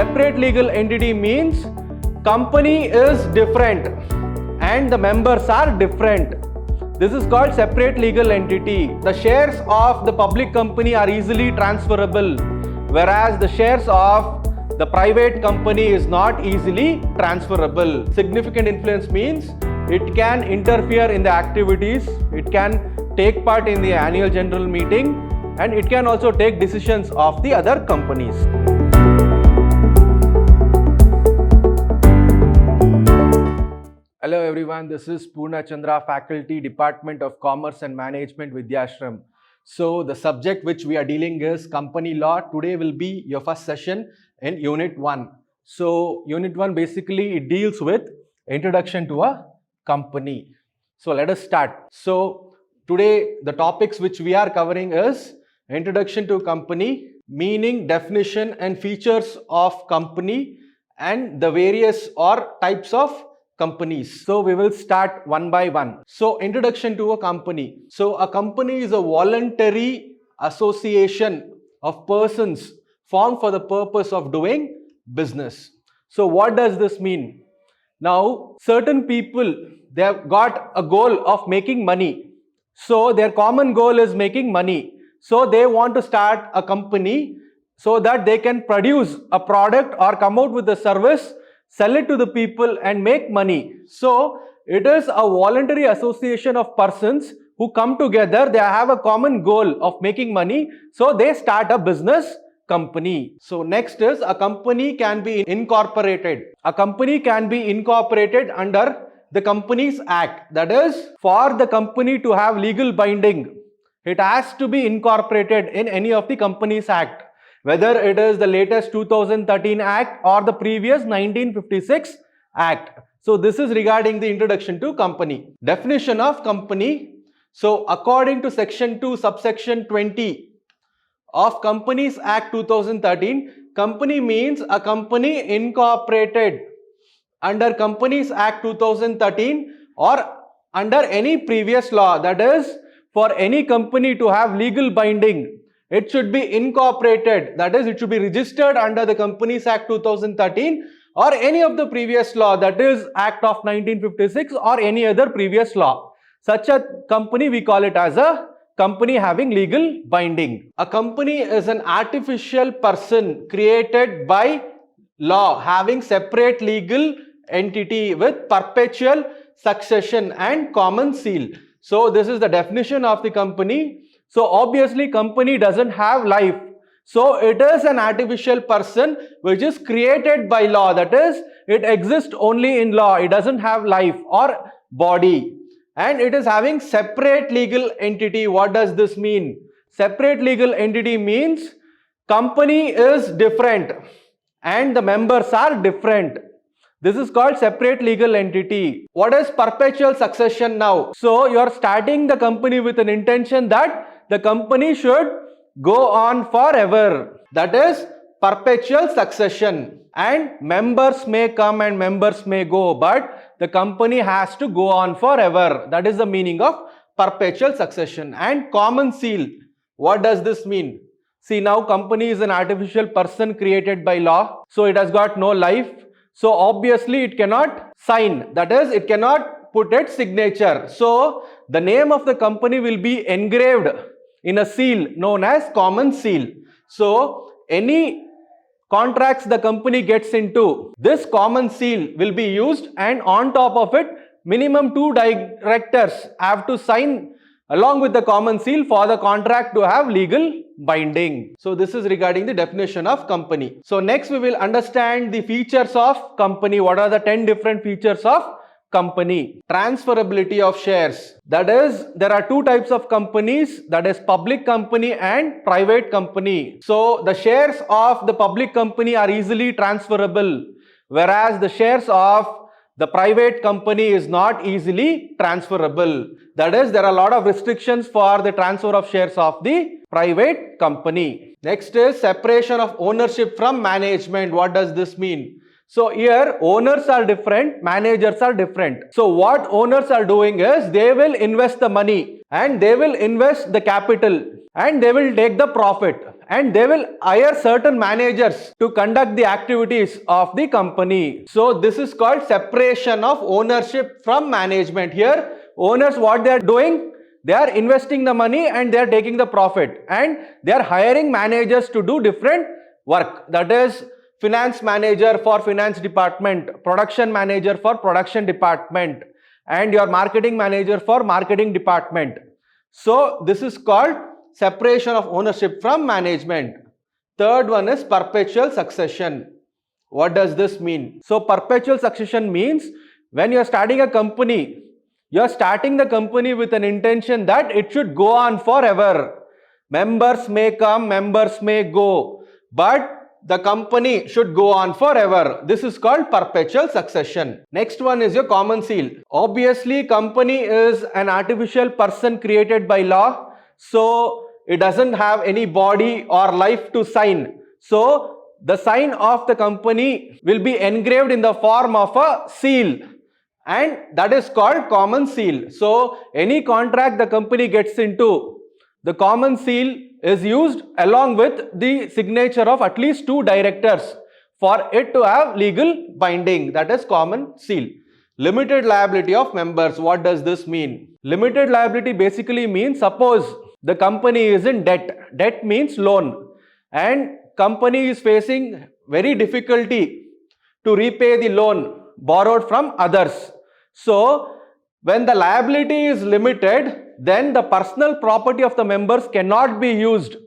separate legal entity means company is different and the members are different. This is called separate legal entity. The shares of the public company are easily transferable, whereas the shares of the private company is not easily transferable. Significant influence means it can interfere in the activities, it can take part in the annual general meeting, and it can also take decisions of the other companies. Hello everyone, this is Poorna Chandra, Faculty, Department of Commerce and Management, Vidhyaashram. So the subject which we are dealing is company law. Today will be your first session in Unit 1. So Unit 1 basically it deals with introduction to a company. So let us start. So today the topics which we are covering is introduction to company, meaning, definition and features of company and the various or types of companies. So we will start one by one. So introduction to a company. So a company is a voluntary association of persons formed for the purpose of doing business. So what does this mean? Now certain people, they have got a goal of making money. So their common goal is making money. So they want to start a company so that they can produce a product or come out with a service, sell it to the people and make money. So it is a voluntary association of persons who come together. They have a common goal of making money. So they start a business company. So next is a company can be incorporated. A company can be incorporated under the Companies Act. That is, for the company to have legal binding, it has to be incorporated in any of the Companies Act. Whether it is the latest 2013 Act or the previous 1956 Act. So this is regarding the introduction to company. Definition of company. So according to section 2 subsection 20 of Companies Act 2013, company means a company incorporated under Companies Act 2013 or under any previous law. That is, for any company to have legal binding, it should be incorporated, that is, it should be registered under the Companies Act 2013 or any of the previous law, that is Act of 1956 or any other previous law. Such a company we call it as a company having legal binding. A company is an artificial person created by law having separate legal entity with perpetual succession and common seal. So this is the definition of the company. So obviously company doesn't have life. So it is an artificial person which is created by law. That is, it exists only in law. It doesn't have life or body. And it is having separate legal entity. What does this mean? Separate legal entity means company is different and the members are different. This is called separate legal entity. What is perpetual succession now? So you are starting the company with an intention that the company should go on forever. That is perpetual succession. And members may come and members may go, but the company has to go on forever. That is the meaning of perpetual succession. And common seal. What does this mean? See, now company is an artificial person created by law. So it has got no life. So obviously it cannot sign. That is, it cannot put its signature. So the name of the company will be engraved in a seal known as common seal. So any contracts the company gets into, this common seal will be used, and on top of it minimum 2 directors have to sign along with the common seal for the contract to have legal binding. So this is regarding the definition of company. So next we will understand the features of company. What are the 10 different features of company? Transferability of shares. That is, there are two types of companies, that is public company and private company. So the shares of the public company are easily transferable, whereas the shares of the private company is not easily transferable. That is, there are a lot of restrictions for the transfer of shares of the private company. Next is separation of ownership from management. What does this mean? So here owners are different, managers are different. So what owners are doing is they will invest the money and they will invest the capital and they will take the profit and they will hire certain managers to conduct the activities of the company. So this is called separation of ownership from management. Here, owners, what they are doing? They are investing the money and they are taking the profit, and they are hiring managers to do different work. That is, finance manager for finance department, production manager for production department, and your marketing manager for marketing department. So this is called separation of ownership from management. Third one is perpetual succession. What does this mean? So perpetual succession means when you are starting a company, you are starting the company with an intention that it should go on forever. Members may come, members may go, but the company should go on forever. This is called perpetual succession. Next one is your common seal. Obviously, company is an artificial person created by law, so it doesn't have any body or life to sign. So the sign of the company will be engraved in the form of a seal, and that is called common seal. So any contract the company gets into, the common seal is used along with the signature of at least 2 directors for it to have legal binding. That is common seal. Limited liability of members. What does this mean? Limited liability basically means, suppose the company is in debt. Debt means loan, and company is facing very difficulty to repay the loan borrowed from others. So when the liability is limited, then the personal property of the members cannot be used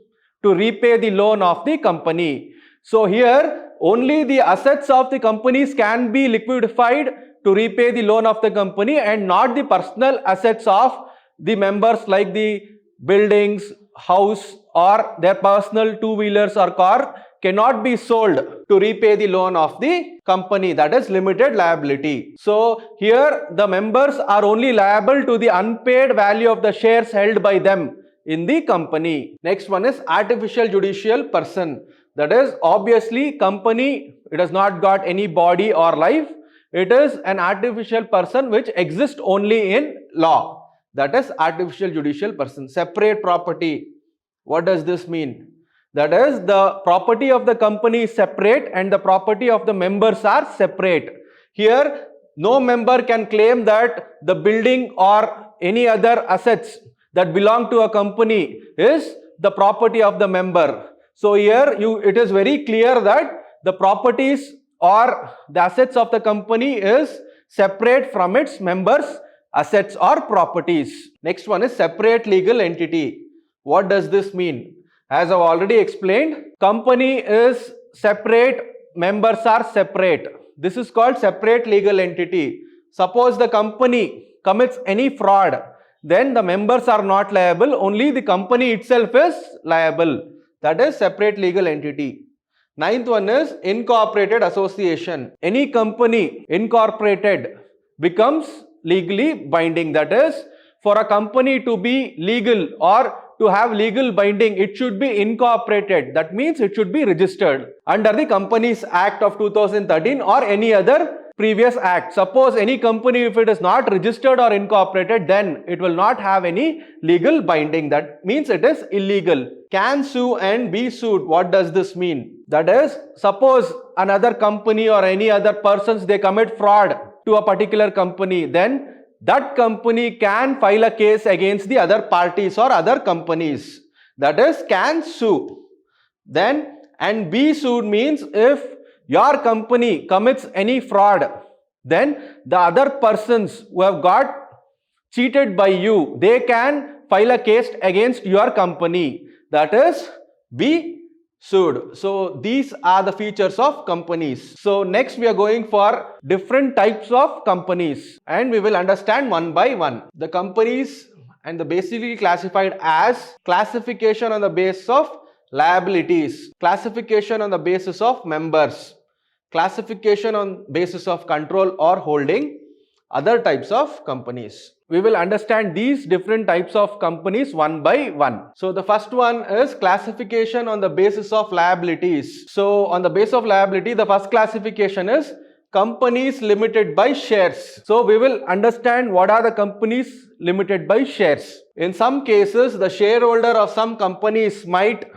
to repay the loan of the company. So here only the assets of the companies can be liquefied to repay the loan of the company, and not the personal assets of the members like the buildings, house, or their personal 2-wheelers or car cannot be sold to repay the loan of the company. That is limited liability. So here the members are only liable to the unpaid value of the shares held by them in the company. Next one is artificial judicial person. That is, obviously company, it has not got any body or life. It is an artificial person which exists only in law. That is artificial judicial person. Separate property. What does this mean? That is, the property of the company is separate and the property of the members are separate. Here, no member can claim that the building or any other assets that belong to a company is the property of the member. So here, it is very clear that the properties or the assets of the company is separate from its members' assets or properties. Next one is separate legal entity. What does this mean? As I've already explained, company is separate, members are separate. This is called separate legal entity. Suppose the company commits any fraud, then the members are not liable, only the company itself is liable. That is separate legal entity. Ninth one is incorporated association. Any company incorporated becomes legally binding. That is, for a company to be legal or to have legal binding, it should be incorporated. That means it should be registered under the Companies Act of 2013 or any other previous act. Suppose any company, if it is not registered or incorporated, then it will not have any legal binding. That means it is illegal. Can sue and be sued. What does this mean? That is, suppose another company or any other persons, they commit fraud to a particular company, then that company can file a case against the other parties or other companies. That is, can sue. Then, and be sued means if your company commits any fraud, then the other persons who have got cheated by you, they can file a case against your company. That is, be sued. So these are the features of companies. So next we are going for different types of companies and we will understand one by one. The companies and the basically classified as classification on the basis of liabilities, classification on the basis of members, classification on basis of control or holding, other types of companies. We will understand these different types of companies one by one. So the first one is classification on the basis of liabilities. So on the basis of liability, the first classification is companies limited by shares. So we will understand what are the companies limited by shares. In some cases, the shareholder of some companies might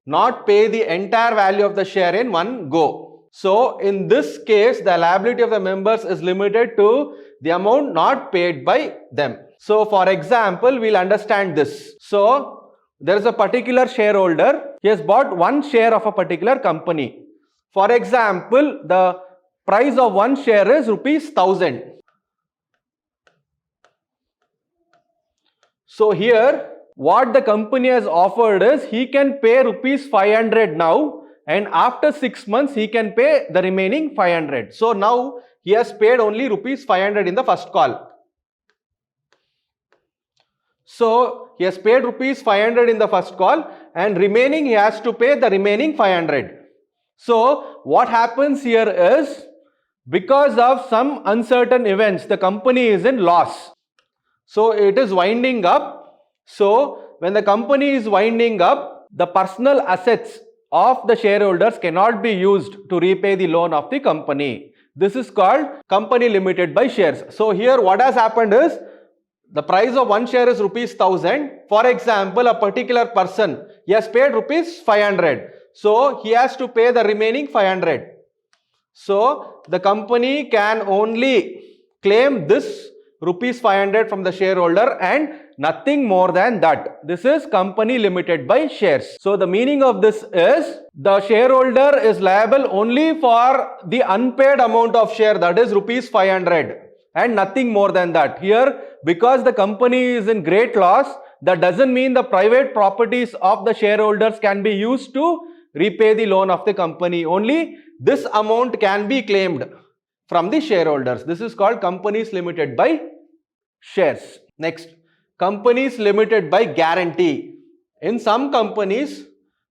not pay the entire value of the share in one go. So in this case, the liability of the members is limited to the amount not paid by them. So for example, we'll understand this. So there is a particular shareholder, he has bought one share of a particular company. For example, the price of one share is rupees 1000. So here what the company has offered is he can pay rupees 500 now, and after 6 months he can pay the remaining 500. So now he has paid only rupees 500 in the first call. So he has paid rupees 500 in the first call, and remaining he has to pay the remaining 500. So what happens here is, because of some uncertain events, the company is in loss. So it is winding up. So when the company is winding up, the personal assets of the shareholders cannot be used to repay the loan of the company. This is called company limited by shares. So here what has happened is, the price of one share is rupees 1000. For example, a particular person, he has paid rupees 500. So he has to pay the remaining 500. So the company can only claim this rupees 500 from the shareholder and nothing more than that. This is company limited by shares. So the meaning of this is, the shareholder is liable only for the unpaid amount of share, that is rupees 500, and nothing more than that. Here, because the company is in great loss, that doesn't mean the private properties of the shareholders can be used to repay the loan of the company. Only this amount can be claimed from the shareholders. This is called companies limited by shares. Next, companies limited by guarantee. In some companies,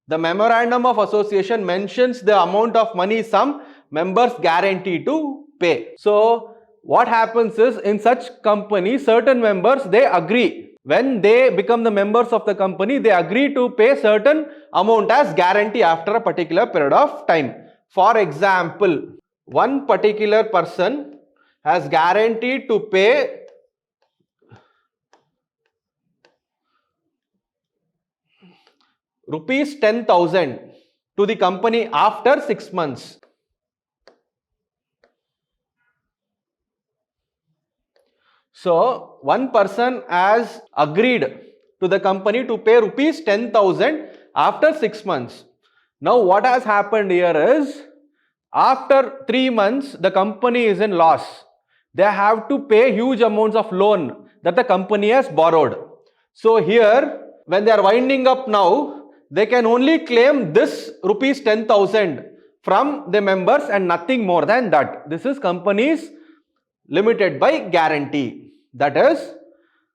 the memorandum of association mentions the amount of money some members guarantee to pay. So what happens is, in such companies, certain members, they agree. When they become the members of the company, they agree to pay certain amount as guarantee after a particular period of time. For example, one particular person has guaranteed to pay rupees 10,000 to the company after 6 months. So one person has agreed to the company to pay rupees 10,000 after 6 months. Now what has happened here is, after 3 months the company is in loss. They have to pay huge amounts of loan that the company has borrowed. So here, when they are winding up now, they can only claim this rupees 10,000 from the members and nothing more than that. This is companies limited by guarantee. That is,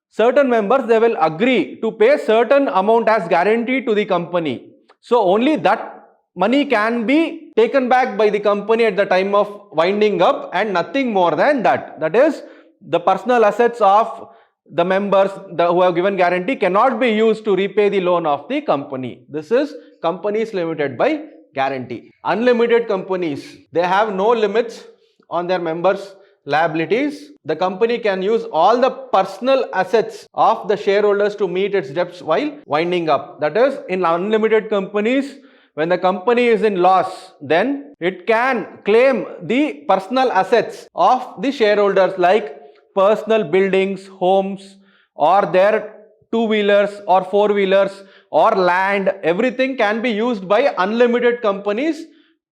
certain members, they will agree to pay certain amount as guarantee to the company. So only that money can be taken back by the company at the time of winding up and nothing more than that. That is, the personal assets of the members who have given guarantee cannot be used to repay the loan of the company. This is companies limited by guarantee. Unlimited companies, they have no limits on their members' liabilities. The company can use all the personal assets of the shareholders to meet its debts while winding up. That is, in unlimited companies, when the company is in loss, then it can claim the personal assets of the shareholders, like personal buildings, homes, or their two-wheelers or four-wheelers or land. Everything can be used by unlimited companies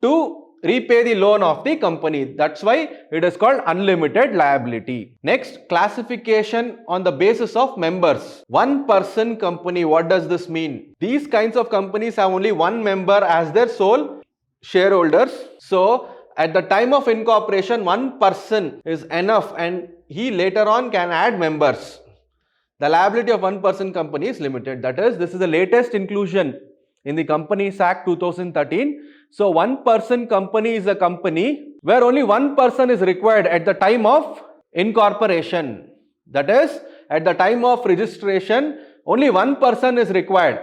to repay the loan of the company. That's why it is called unlimited liability. Next, classification on the basis of members. One person company, what does this mean? These kinds of companies have only one member as their sole shareholders. So at the time of incorporation, one person is enough and he later on can add members. The liability of one person company is limited. That is, this is the latest inclusion in the Companies Act 2013. So one person company is a company where only one person is required at the time of incorporation. That is, at the time of registration, only one person is required.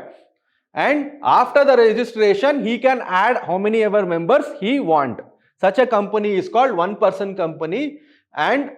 And after the registration, he can add how many ever members he want. Such a company is called one person company, and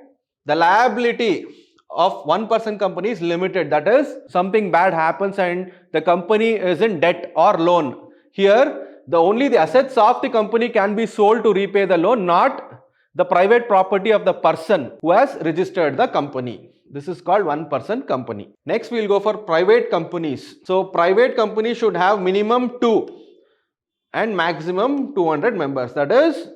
the liability of one person company is limited. That is, something bad happens and the company is in debt or loan. here only the assets of the company can be sold to repay the loan, not the private property of the person who has registered the company. This is called one-person company. Next, we will go for private companies. So, private companies should have minimum 2 and maximum 200 members. That is,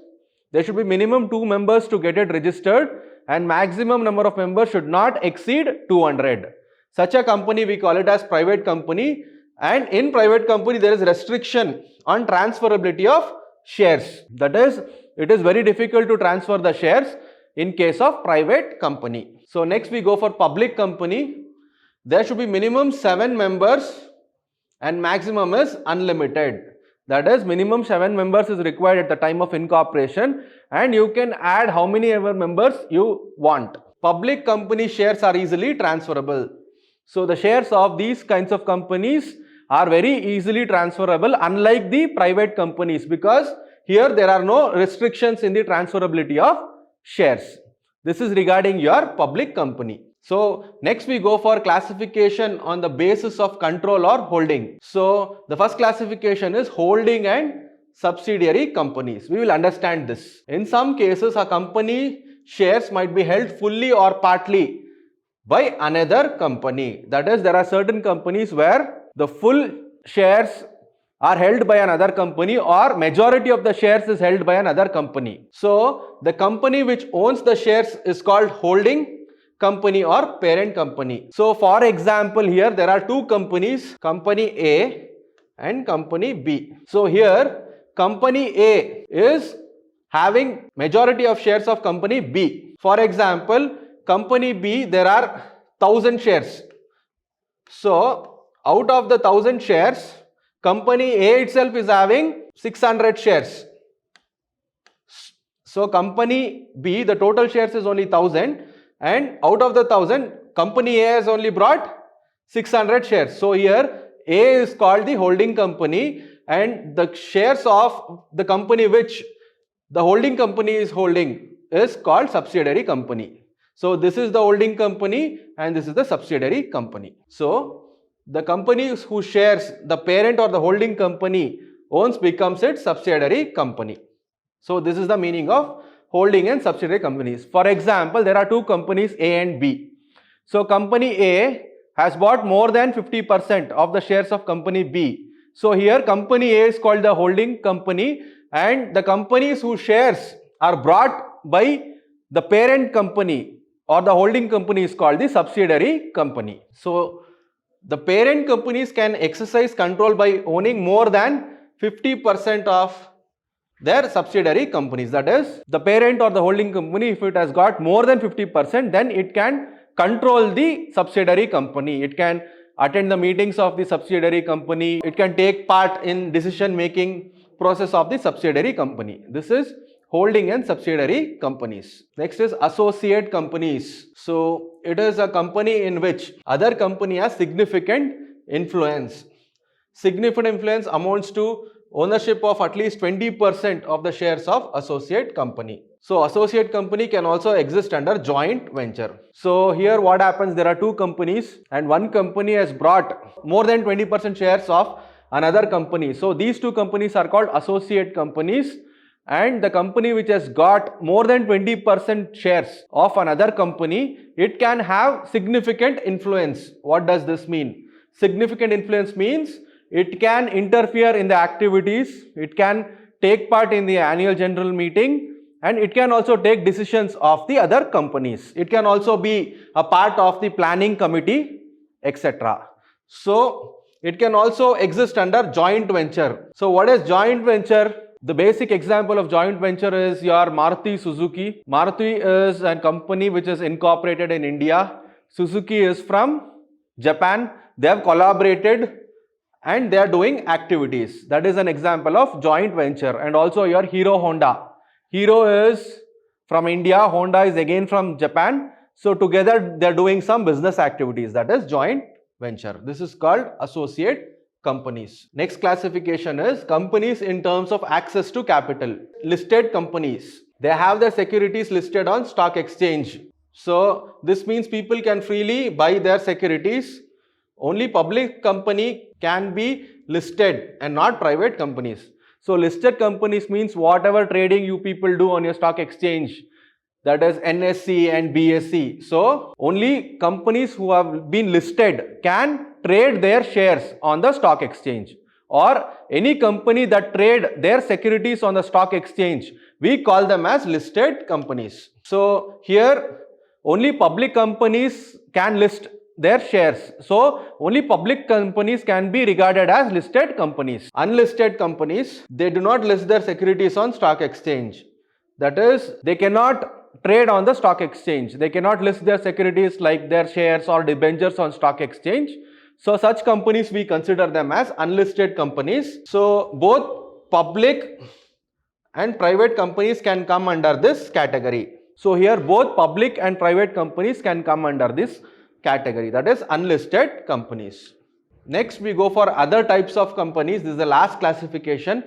there should be minimum 2 members to get it registered, and maximum number of members should not exceed 200. Such a company we call it as private company, and in private company there is restriction on transferability of shares. That is, it is very difficult to transfer the shares in case of private company. So next we go for public company. There should be minimum 7 members and maximum is unlimited. That is, minimum 7 members is required at the time of incorporation, and you can add how many ever members you want. Public company shares are easily transferable. So the shares of these kinds of companies are very easily transferable, unlike the private companies, because here there are no restrictions in the transferability of shares. This is regarding your public company. So next we go for classification on the basis of control or holding. So the first classification is holding and subsidiary companies. We will understand this. In some cases, a company shares might be held fully or partly by another company. That is, there are certain companies where the full shares are held by another company, or majority of the shares is held by another company. So the company which owns the shares is called holding company or parent company. So for example, here there are 2 companies, company A and company B. So here company A is having majority of shares of company B. For example, company B, there are 1000 shares. So out of the 1000 shares, company A itself is having 600 shares. So company B, the total shares is only 1000, and out of the 1000, company A has only brought 600 shares. So here A is called the holding company, and the shares of the company which the holding company is holding is called subsidiary company. So this is the holding company and this is the subsidiary company. So the company whose shares the parent or the holding company owns becomes its subsidiary company. So this is the meaning of holding and subsidiary companies. For example, there are 2 companies A and B. So company A has bought more than 50% of the shares of company B. So here company A is called the holding company, and the companies whose shares are brought by the parent company or the holding company is called the subsidiary company. So the parent companies can exercise control by owning more than 50% of their subsidiary companies. That is, the parent or the holding company, if it has got more than 50%, then it can control the subsidiary company. It can attend the meetings of the subsidiary company. It can take part in decision making process of the subsidiary company. This is holding and subsidiary companies. Next is associate companies. So it is a company in which other company has significant influence. Significant influence amounts to ownership of at least 20% of the shares of associate company. So associate company can also exist under joint venture. So here what happens, there are 2 companies and one company has brought more than 20% shares of another company. So these 2 companies are called associate companies, and the company which has got more than 20% shares of another company, it can have significant influence. What does this mean? Significant influence means it can interfere in the activities, it can take part in the annual general meeting, and it can also take decisions of the other companies. It can also be a part of the planning committee, etc. So it can also exist under joint venture. So what is joint venture? The basic example of joint venture is your Maruti Suzuki. Maruti is a company which is incorporated in India. Suzuki is from Japan. They have collaborated and they are doing activities. That is an example of joint venture. And also your Hero Honda. Hero is from India, Honda is again from Japan. So together they are doing some business activities. That is joint venture. This is called associate companies. Next classification is companies in terms of access to capital. Listed companies, they have their securities listed on stock exchange. So this means people can freely buy their securities Only public company can be listed and not private companies. So listed companies means whatever trading you people do on your stock exchange, that is NSE and BSE. So only companies who have been listed can trade their shares on the stock exchange, or any company that trade their securities on the stock exchange, we call them as listed companies. So here only public companies can list their shares. So only public companies can be regarded as listed companies. Unlisted companies, they do not list their securities on stock exchange. That is, they cannot trade on the stock exchange. They cannot list their securities like their shares or debentures on stock exchange. So such companies we consider them as unlisted companies. So both public and private companies can come under this category. So here both public and private companies can come under this category, that is unlisted companies. Next we go for other types of companies. This is the last classification.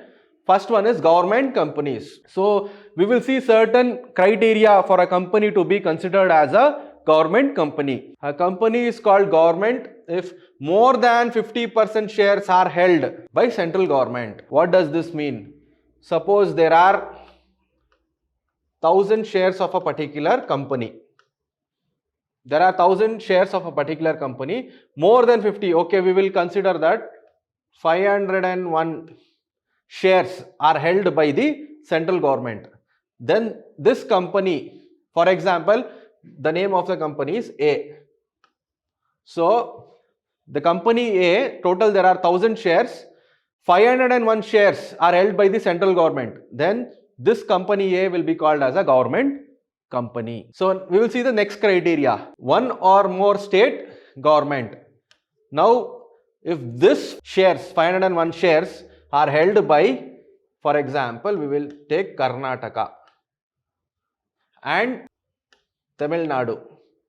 First one is government companies. So we will see certain criteria for a company to be considered as a government company. A company is called government if more than 50% shares are held by central government. What does this mean? Suppose there are 1000 shares of a particular company. There are 1000 shares of a particular company, more than 50, okay, we will consider that 501 shares are held by the central government. Then this company, for example, the name of the company is A. So the company A, total there are 1000 shares, 501 shares are held by the central government. Then this company A will be called as a government company. So we will see the next criteria, one or more state government. Now if this shares, 501 shares are held by, for example, we will take Karnataka and Tamil Nadu.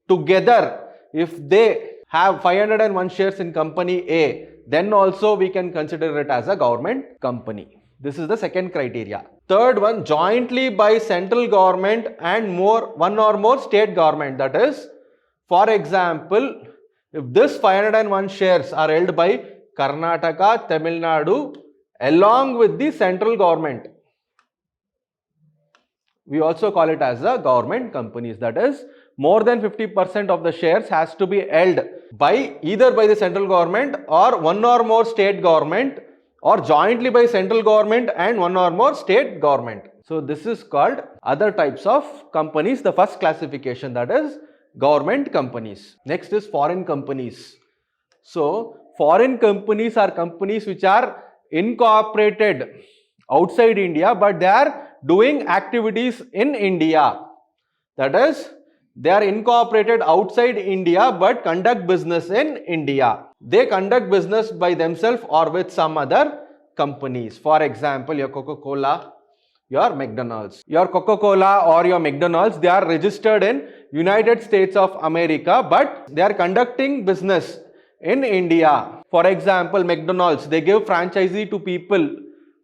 Together, if they have 501 shares in company A, then also we can consider it as a government company. This is the second criteria. Third one, jointly by central government and one or more state government. That is, for example, if this 501 shares are held by Karnataka, Tamil Nadu along with the central government, we also call it as a government companies. That is, more than 50% of the shares has to be held by either by the central government or one or more state government, or jointly by central government and one or more state government. So this is called other types of companies, the first classification, that is government companies. Next is foreign companies. So foreign companies are companies which are incorporated outside India, but they are doing activities in India. That is, they are incorporated outside India but conduct business in India. They conduct business by themselves or with some other companies. For example, your Coca-Cola, your McDonald's. Your Coca-Cola or your McDonald's, they are registered in United States of America, but they are conducting business in India. For example, McDonald's, they give franchisee to people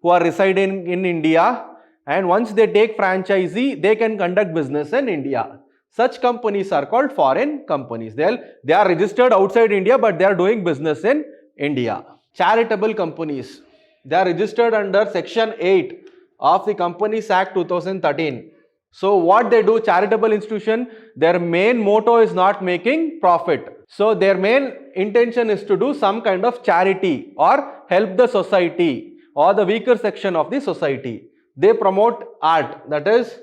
who are residing in India, and once they take franchisee, they can conduct business in India. Such companies are called foreign companies. They are registered outside India, but they are doing business in India. Charitable companies, they are registered under Section 8 of the Companies Act 2013. So what they do, charitable institution, their main motto is not making profit. So their main intention is to do some kind of charity or help the society or the weaker section of the society. They promote art, that is,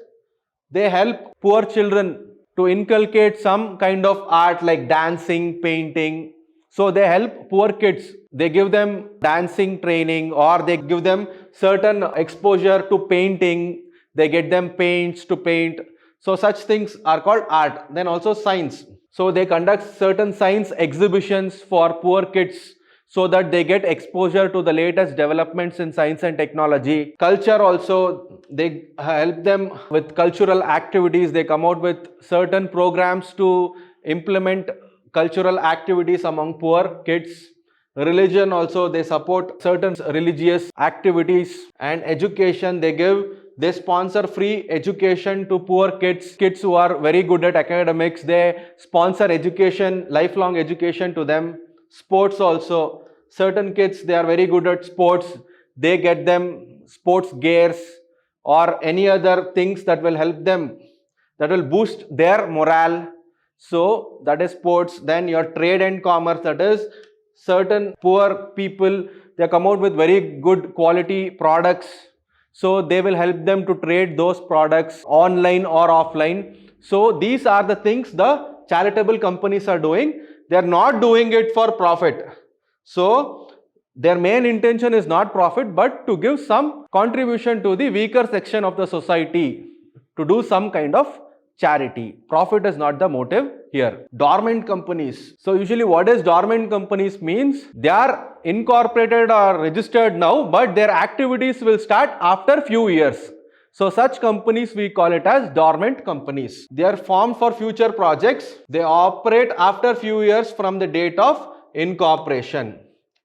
they help poor children to inculcate some kind of art like dancing, painting. So they help poor kids. They give them dancing training, or they give them certain exposure to painting. They get them paints to paint. So such things are called art. Then also science. So they conduct certain science exhibitions for poor kids so that they get exposure to the latest developments in science and technology. Culture also, they help them with cultural activities. They come out with certain programs to implement cultural activities among poor kids. Religion also, they support certain religious activities. And education, they sponsor free education to poor kids who are very good at academics. They sponsor education, lifelong education to them. sports also. Certain kids, they are very good at sports. They get them sports gears or any other things that will help them, that will boost their morale. So that is sports. Then your trade and commerce, that is certain poor people, they come out with very good quality products. So they will help them to trade those products online or offline. So these are the things the charitable companies are doing. They are not doing it for profit. So their main intention is not profit, but to give some contribution to the weaker section of the society, to do some kind of charity. Profit is not the motive here. Dormant companies. So usually what is dormant companies means? They are incorporated or registered now, but their activities will start after few years. So such companies we call it as dormant companies. They are formed for future projects. They operate after few years from the date of incorporation.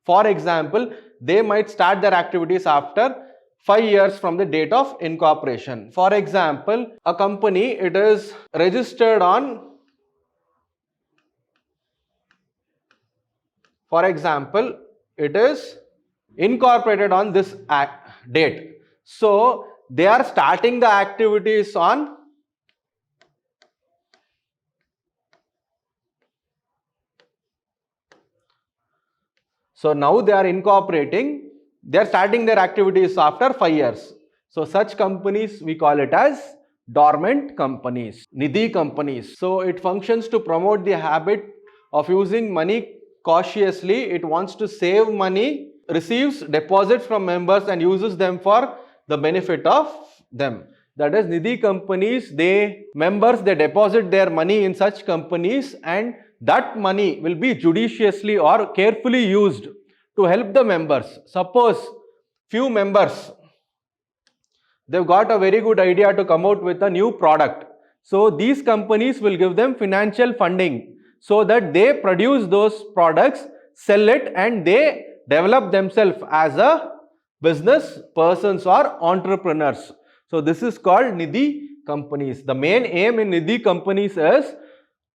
For example, they might start their activities after 5 years from the date of incorporation. For example, a company, it is registered on, for example, it is incorporated on this date. So they are starting the activities on so now they are incorporating, they are starting their activities after 5 years. So such companies we call it as dormant companies, nidhi companies. So it functions to promote the habit of using money cautiously. It wants to save money, receives deposits from members and uses them for the benefit of them. That is, nidhi companies, members deposit their money in such companies, and that money will be judiciously or carefully used to help the members. Suppose few members, they've got a very good idea to come out with a new product. So these companies will give them financial funding so that they produce those products, sell it, and they develop themselves as a business persons or entrepreneurs. So this is called nidhi companies. The main aim in nidhi companies is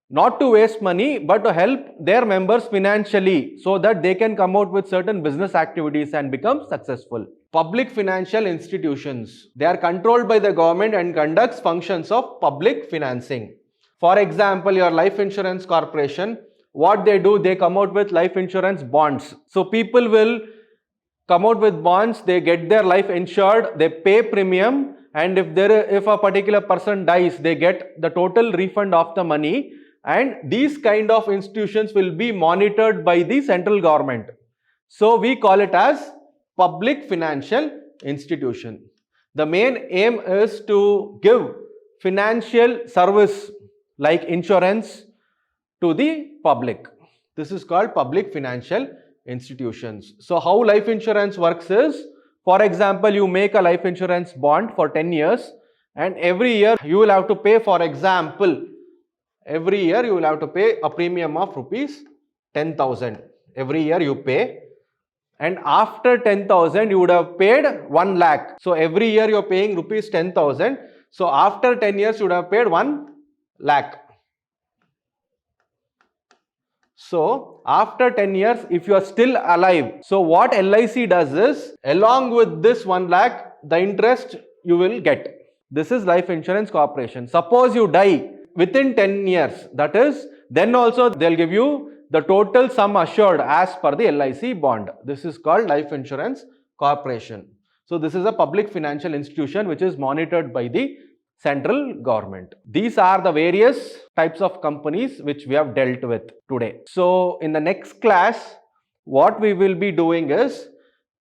not to waste money, but to help their members financially so that they can come out with certain business activities and become successful. Public financial institutions. They are controlled by the government and conducts functions of public financing. For example, your life insurance corporation, what they do, they come out with life insurance bonds. So people will come out with bonds, they get their life insured, they pay premium, and if a particular person dies, they get the total refund of the money. And these kind of institutions will be monitored by the central government. So we call it as public financial institution. The main aim is to give financial service like insurance to the public. This is called public financial institutions. So how life insurance works is, for example, you make a life insurance bond for 10 years and every year you will have to pay, for example, every year you will have to pay a premium of rupees 10,000. Every year you pay, and after 10,000 you would have paid 1 lakh. So every year you are paying rupees 10,000. So after 10 years you would have paid 1 lakh. So after 10 years, if you are still alive, so what LIC does is, along with this 1 lakh, the interest you will get. This is life insurance corporation. Suppose you die within 10 years, that is, then also they'll give you the total sum assured as per the LIC bond. This is called life insurance corporation. So this is a public financial institution which is monitored by the central government. These are the various types of companies which we have dealt with today. So in the next class, what we will be doing is,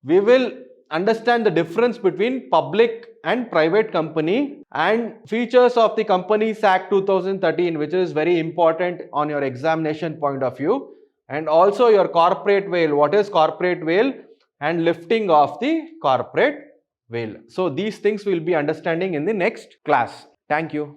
we will understand the difference between public and private company and features of the Companies Act 2013, which is very important on your examination point of view, and also your corporate veil, what is corporate veil, and lifting of the corporate veil. So these things we will be understanding in the next class. Thank you.